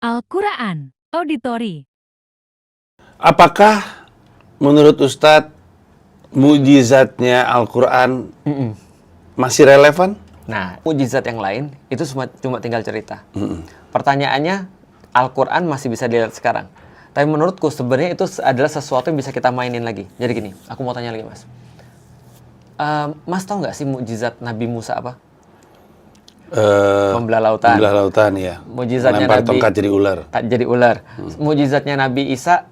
Al-Quran, Auditori. Apakah menurut Ustadz mujizatnya Al-Quran masih relevan? Nah, mujizat yang lain itu cuma tinggal cerita. Pertanyaannya, Al-Quran masih bisa dilihat sekarang. Tapi menurutku sebenarnya itu adalah sesuatu yang bisa kita mainin lagi. Jadi gini, aku mau tanya lagi, Mas. Mas tahu nggak sih mujizat Nabi Musa apa? Membelah lautan. Membelah lautan, ya. Mujizatnya Melempar Nabi tongkat jadi ular. Jadi ular. Mujizatnya Nabi Isa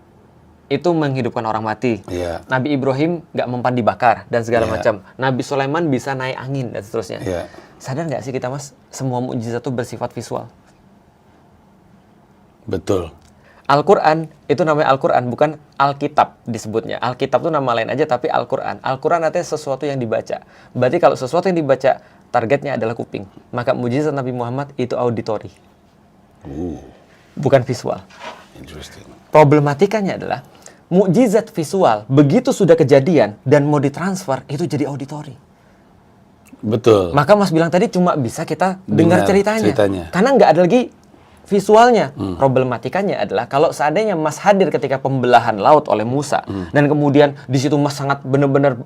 itu menghidupkan orang mati. Iya. Nabi Ibrahim nggak mempan dibakar dan segala Iya. macam. Nabi Sulaiman bisa naik angin dan seterusnya. Iya. Sadar nggak sih kita, Mas, semua mujizat itu bersifat visual? Betul. Al-Quran itu namanya Al-Quran, bukan Alkitab disebutnya. Alkitab itu nama lain aja, tapi Al-Quran. Al-Quran artinya sesuatu yang dibaca. Berarti kalau sesuatu yang dibaca, targetnya adalah kuping. Maka mujizat Nabi Muhammad itu auditori. Bukan visual. Interesting. Problematikanya adalah, mukjizat visual, begitu sudah kejadian dan mau ditransfer, itu jadi auditori. Betul. Maka Mas bilang tadi cuma bisa kita dengar ceritanya. Karena nggak ada lagi visualnya. Problematikanya adalah kalau seandainya Mas hadir ketika pembelahan laut oleh Musa, dan kemudian di situ Mas sangat benar-benar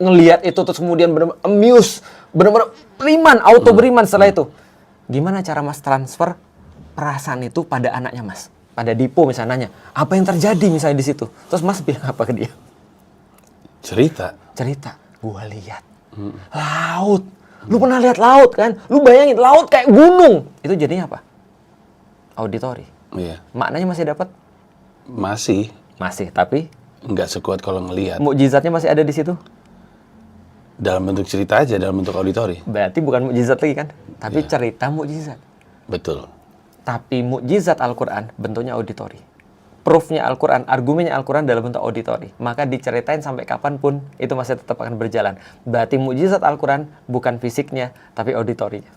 ngelihat itu, terus kemudian benar-benar amuse, benar-benar beriman, auto beriman setelah itu. Gimana cara Mas transfer perasaan itu pada anaknya Mas? Pada Dipo misalnya nanya, apa yang terjadi misalnya di situ? Terus Mas bilang apa ke dia? Cerita. Gua lihat laut. Lu pernah lihat laut kan? Lu bayangin laut kayak gunung. Itu jadinya apa? Auditori. Iya. Maknanya masih dapat? Masih. Tapi Nggak sekuat kalau ngelihat. mukjizatnya masih ada di situ. Dalam bentuk cerita aja, dalam bentuk auditori. Berarti bukan mukjizat lagi kan? Tapi Iya. cerita mukjizat. Betul. Tapi mukjizat Al-Quran bentuknya auditori. Proofnya Al-Quran, argumennya Al-Quran dalam bentuk auditori. Maka diceritain sampai kapanpun, itu masih tetap akan berjalan. Berarti mukjizat Al-Quran bukan fisiknya, tapi auditorinya.